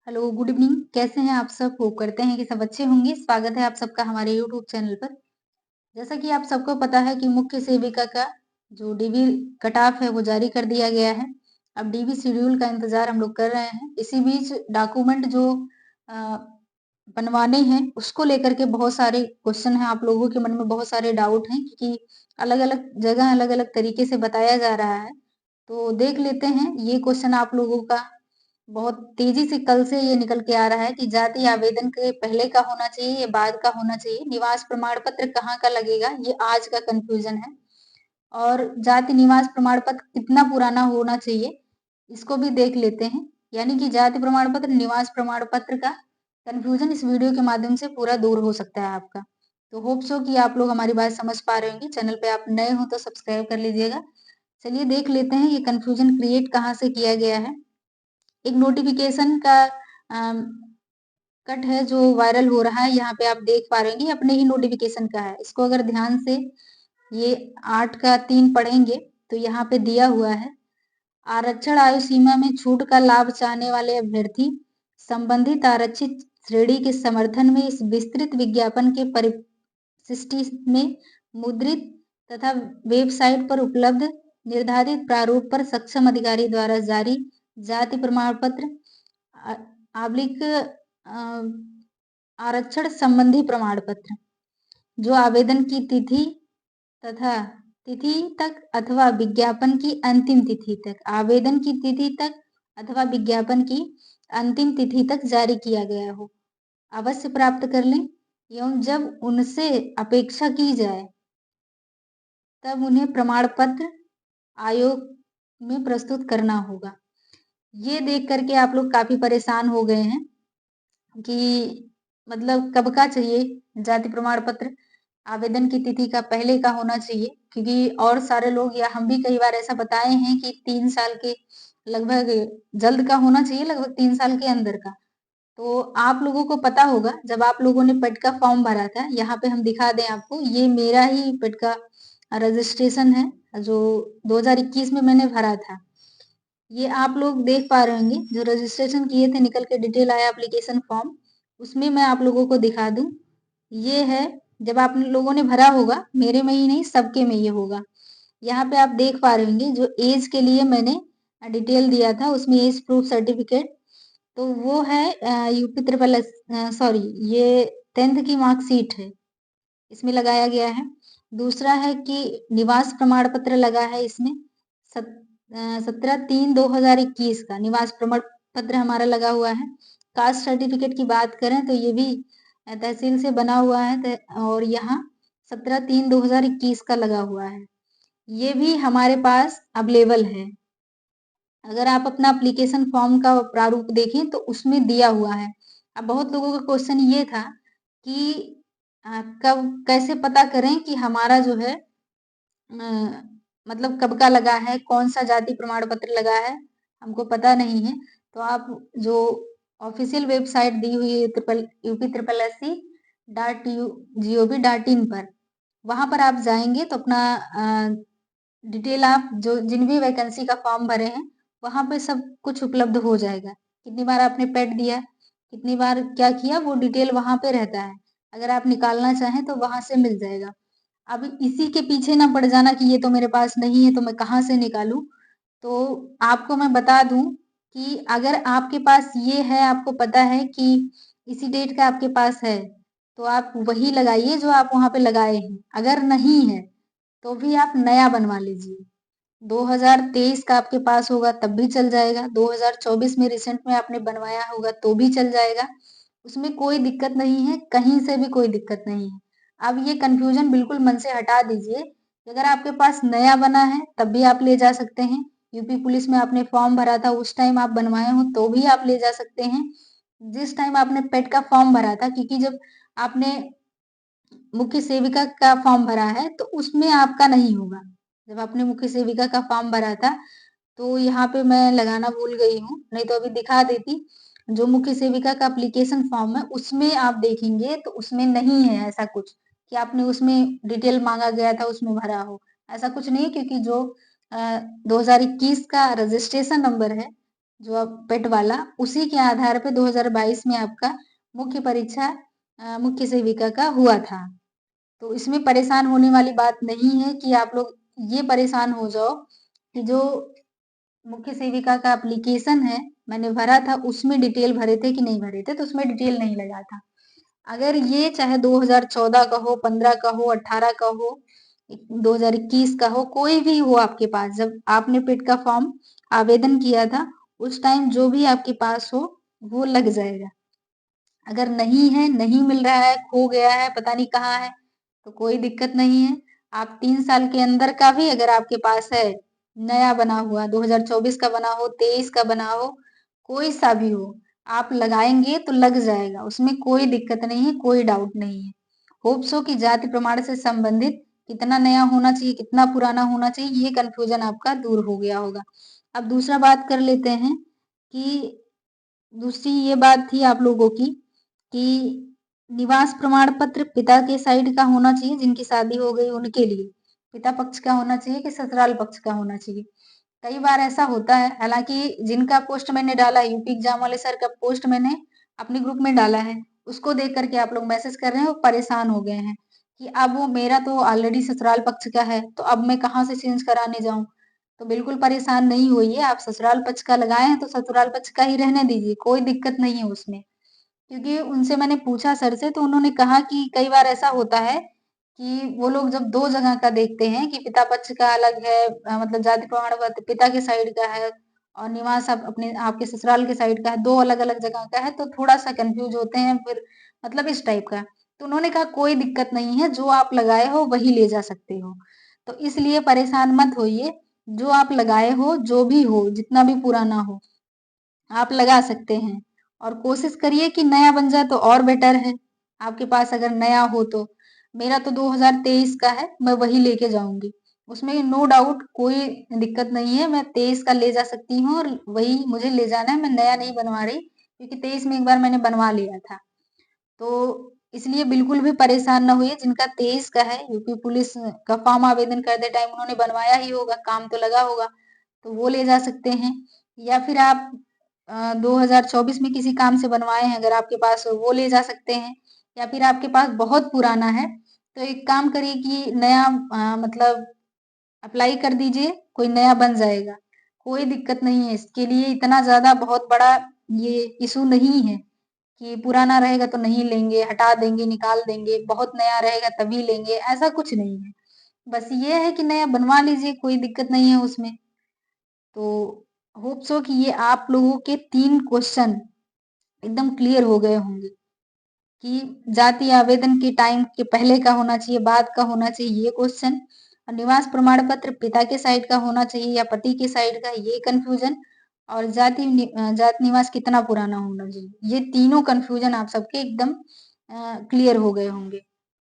Hello, good evening. कैसे हैं आप सब? होप करते हैं कि सब अच्छे होंगे। स्वागत है आप सबका हमारे यूट्यूब चैनल पर। जैसा कि आप सबको पता है कि मुख्य सेविका का जो डीवी कट ऑफ है वो जारी कर दिया गया है। अब डीवी शेड्यूल का इंतजार हम लोग कर रहे हैं। इसी बीच डॉक्यूमेंट जो अ, बनवाने हैं उसको लेकर के बहुत सारे क्वेश्चन हैं। आप लोगों के मन में बहुत सारे डाउट हैं क्योंकि अलग-अलग जगह अलग-अलग तरीके से बताया जा रहा है। तो देख लेते हैं ये क्वेश्चन आप लोगों का बहुत तेजी से कल से ये निकल के आ रहा है कि जाति आवेदन के पहले का होना चाहिए या बाद का होना चाहिए, निवास प्रमाण पत्र कहाँ का लगेगा, ये आज का कंफ्यूजन है। और जाति निवास प्रमाण पत्र कितना पुराना होना चाहिए, इसको भी देख लेते हैं। यानी कि जाति प्रमाण पत्र निवास प्रमाण पत्र का कंफ्यूजन इस वीडियो के माध्यम से पूरा दूर हो सकता है आपका। तो होप सो कि आप लोग हमारी बात समझ पा रहे होंगे। चैनल पे आप नए हो तो सब्सक्राइब कर लीजिएगा। चलिए देख लेते हैं ये कंफ्यूजन क्रिएट कहाँ से किया गया है। एक नोटिफिकेशन का कट है जो वायरल हो रहा है, यहाँ पे आप देख पा रहे होंगे अपने ही नोटिफिकेशन का है। इसको अगर ध्यान से ये 8 का 3 पढ़ेंगे तो यहाँ पे दिया हुआ है, आरक्षण आयु सीमा में छूट का लाभ चाहने वाले अभ्यर्थी संबंधित आरक्षित श्रेणी के समर्थन में इस विस्तृत विज्ञापन के परिशिष्टि में मुद्रित तथा वेबसाइट पर उपलब्ध निर्धारित प्रारूप पर सक्षम अधिकारी द्वारा जारी जाति प्रमाण पत्र आब्लिक आरक्षण संबंधी प्रमाण पत्र जो आवेदन की तिथि तथा तिथि तक अथवा विज्ञापन की अंतिम तिथि तक आवेदन की तिथि तक अथवा विज्ञापन की अंतिम तिथि तक जारी किया गया हो अवश्य प्राप्त कर लें एवं जब उनसे अपेक्षा की जाए तब उन्हें प्रमाण पत्र आयोग में प्रस्तुत करना होगा। ये देख करके आप लोग काफी परेशान हो गए हैं कि मतलब कब का चाहिए जाति प्रमाण पत्र, आवेदन की तिथि का पहले का होना चाहिए क्योंकि और सारे लोग या हम भी कई बार ऐसा बताए हैं कि 3 साल के लगभग जल्द का होना चाहिए, लगभग 3 साल के अंदर का। तो आप लोगों को पता होगा जब आप लोगों ने पेट का फॉर्म भरा था, यहाँ पे हम दिखा दें आपको, ये मेरा ही पेट का रजिस्ट्रेशन है जो 2021 में मैंने भरा था। ये आप लोग देख पा रहे होंगे जो रजिस्ट्रेशन किए थे निकल के डिटेल आया एप्लीकेशन फॉर्म, उसमें मैं आप लोगों को दिखा दूं। ये है जब आप लोगों ने भरा होगा, मेरे में ही नहीं सबके में ये होगा। यहाँ पे आप देख पा रहे होंगे जो एज के लिए मैंने डिटेल दिया था उसमें एज प्रूफ सर्टिफिकेट, तो वो है यूपी ट्रिपल एस, सॉरी ये 10th की मार्कशीट है इसमें लगाया गया है। दूसरा है कि निवास प्रमाण पत्र लगा है इसमें 17/3/2021 का निवास प्रमाण पत्र हमारा लगा हुआ है। कास्ट सर्टिफिकेट की बात करें तो ये भी तहसील से बना हुआ है और यहाँ 17/3/2021 का लगा हुआ है। ये भी हमारे पास अवेलेबल है। अगर आप अपना एप्लीकेशन फॉर्म का प्रारूप देखें तो उसमें दिया हुआ है। अब बहुत लोगों का क्वेश्चन ये था कि कब कैसे पता करें कि हमारा जो है मतलब कब का लगा है, कौन सा जाति प्रमाण पत्र लगा है, हमको पता नहीं है। तो आप जो ऑफिशियल वेबसाइट दी हुई है UPSSC.gov.in पर, वहां पर आप जाएंगे तो अपना डिटेल आप जो जिन भी वैकेंसी का फॉर्म भरे हैं वहां पे सब कुछ उपलब्ध हो जाएगा। कितनी बार आपने पेट दिया, कितनी बार क्या किया, वो डिटेल वहां पे रहता है। अगर आप निकालना चाहें तो वहां से मिल जाएगा। अब इसी के पीछे ना पड़ जाना कि ये तो मेरे पास नहीं है तो मैं कहाँ से निकालूं। तो आपको मैं बता दूं कि अगर आपके पास ये है, आपको पता है कि इसी डेट का आपके पास है, तो आप वही लगाइए जो आप वहां पे लगाए हैं। अगर नहीं है तो भी आप नया बनवा लीजिए। 2023 का आपके पास होगा तब भी चल जाएगा, 2024 में रिसेंट में आपने बनवाया होगा तो भी चल जाएगा। उसमें कोई दिक्कत नहीं है, कहीं से भी कोई दिक्कत नहीं है। अब ये कंफ्यूजन बिल्कुल मन से हटा दीजिए। अगर आपके पास नया बना है तब भी आप ले जा सकते हैं। यूपी पुलिस में आपने फॉर्म भरा था उस टाइम आप बनवाए हो तो भी आप ले जा सकते हैं। जिस टाइम आपने पेट का फॉर्म भरा था, क्योंकि जब आपने मुख्य सेविका का फॉर्म भरा है तो उसमें आपका नहीं होगा। जब आपने मुख्य सेविका का फॉर्म भरा था तो यहाँ पे मैं लगाना भूल गई हूँ, नहीं तो अभी दिखा देती। जो मुख्य सेविका का एप्लीकेशन फॉर्म है उसमें आप देखेंगे तो उसमें नहीं है ऐसा कुछ कि आपने उसमें डिटेल मांगा गया था उसमें भरा हो, ऐसा कुछ नहीं है। क्योंकि जो 2021 का रजिस्ट्रेशन नंबर है जो अब पेट वाला, उसी के आधार पे 2022 में आपका मुख्य परीक्षा मुख्य सेविका का हुआ था। तो इसमें परेशान होने वाली बात नहीं है कि आप लोग ये परेशान हो जाओ कि जो मुख्य सेविका का एप्लीकेशन है मैंने भरा था, उसमें डिटेल भरे थे कि नहीं भरे थे, तो उसमें डिटेल नहीं लगा था। अगर ये चाहे 2014 का हो, 15 का हो, 18 का हो, 2021 का हो, कोई भी हो आपके पास, जब आपने पेट का फॉर्म आवेदन किया था उस टाइम जो भी आपके पास हो वो लग जाएगा। अगर नहीं है, नहीं मिल रहा है, खो गया है, पता नहीं कहाँ है, तो कोई दिक्कत नहीं है। आप 3 साल के अंदर का भी अगर आपके पास है, नया बना हुआ 2024 का बना हो, 23 का बना हो, कोई सा भी हो, आप लगाएंगे तो लग जाएगा, उसमें कोई दिक्कत नहीं है, कोई डाउट नहीं है। होप्स हो कि जाति प्रमाण से संबंधित कितना नया होना चाहिए, कितना पुराना होना चाहिए, ये कंफ्यूजन आपका दूर हो गया होगा। अब दूसरा बात कर लेते हैं कि दूसरी ये बात थी आप लोगों की कि निवास प्रमाण पत्र पिता के साइड का होना चाहिए, जिनकी शादी हो गई उनके लिए पिता पक्ष का होना चाहिए कि ससुराल पक्ष का होना चाहिए। कई बार ऐसा होता है, हालांकि जिनका पोस्ट मैंने डाला है, यूपी एग्जाम वाले सर का पोस्ट मैंने अपने ग्रुप में डाला है, उसको देख करके आप लोग मैसेज कर रहे हैं, वो परेशान हो गए हैं कि अब वो मेरा तो ऑलरेडी ससुराल पक्ष का है, तो अब मैं कहाँ से चेंज कराने जाऊं। तो बिल्कुल परेशान नहीं होइए, आप ससुराल पक्ष का लगाए हैं तो ससुराल पक्ष का ही रहने दीजिए, कोई दिक्कत नहीं है उसमें। क्योंकि उनसे मैंने पूछा सर से, तो उन्होंने कहा कि कई बार ऐसा होता है कि वो लोग जब 2 जगह का देखते हैं कि पिता पक्ष का अलग है, मतलब जाति प्रमाण पत्र पिता के साइड का है और निवास आप अपने आपके ससुराल के साइड का है, 2 अलग-अलग जगह का है, तो थोड़ा-सा कन्फ्यूज़ होते हैं फिर, मतलब इस टाइप का। तो उन्होंने कहा कोई दिक्कत नहीं है, जो आप लगाए हो वही ले जा सकते हो। तो इसलिए परेशान मत होइए, जो आप लगाए हो, जो भी हो, जितना भी पुराना हो, आप लगा सकते हैं और कोशिश करिए कि नया बन जाए तो और बेटर है। आपके पास अगर नया हो तो। मेरा तो 2023 का है, मैं वही लेके जाऊँगी। उसमें नो डाउट कोई दिक्कत नहीं है, मैं 23 का ले जा सकती हूँ और वही मुझे ले जाना है, मैं नया नहीं बनवा रही क्योंकि 23 में एक बार मैंने बनवा लिया था। तो इसलिए बिल्कुल भी परेशान ना होइए, जिनका 23 का है, यूपी पुलिस का फॉर्म आवेदन करते टाइम उन्होंने बनवाया ही होगा, काम तो लगा होगा, तो वो ले जा सकते हैं। या फिर आप 2024 में किसी काम से बनवाए हैं, अगर आपके पास हो, वो ले जा सकते हैं। या फिर आपके पास बहुत पुराना है, तो एक काम करिए कि नया मतलब अप्लाई कर दीजिए, कोई नया बन जाएगा। कोई दिक्कत नहीं है, इसके लिए इतना ज़्यादा बहुत बड़ा ये इश्यू नहीं है कि पुराना रहेगा तो नहीं लेंगे, हटा देंगे, निकाल देंगे, बहुत नया रहेगा तभी लेंगे, ऐसा कुछ नहीं है। बस ये है कि नया बनवा लीजिए, कोई दिक्कत नहीं है उसमें। तो होप सो कि ये आप लोगों के 3 क्वेश्चन एकदम क्लियर हो गए होंगे कि जाति आवेदन के टाइम के पहले का होना चाहिए, बाद का होना चाहिए, ये क्वेश्चन, और निवास प्रमाण पत्र पिता के साइड का होना चाहिए या पति के साइड का, ये कन्फ्यूजन, और जाति निवास कितना पुराना होना चाहिए, ये तीनों कन्फ्यूजन आप सबके एकदम क्लियर हो गए होंगे।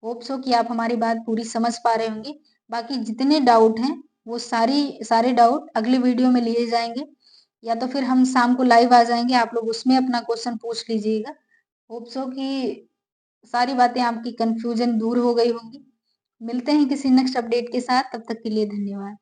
होप सो कि आप हमारी बात पूरी समझ पा रहे होंगे। बाकी जितने डाउट हैं वो सारे डाउट अगले वीडियो में लिए जाएंगे, या तो फिर हम शाम को लाइव आ जाएंगे, आप लोग उसमें अपना क्वेश्चन पूछ लीजिएगा। होप सो कि सारी बातें आपकी कंफ्यूजन दूर हो गई होंगी। मिलते हैं किसी नेक्स्ट अपडेट के साथ, तब तक के लिए धन्यवाद।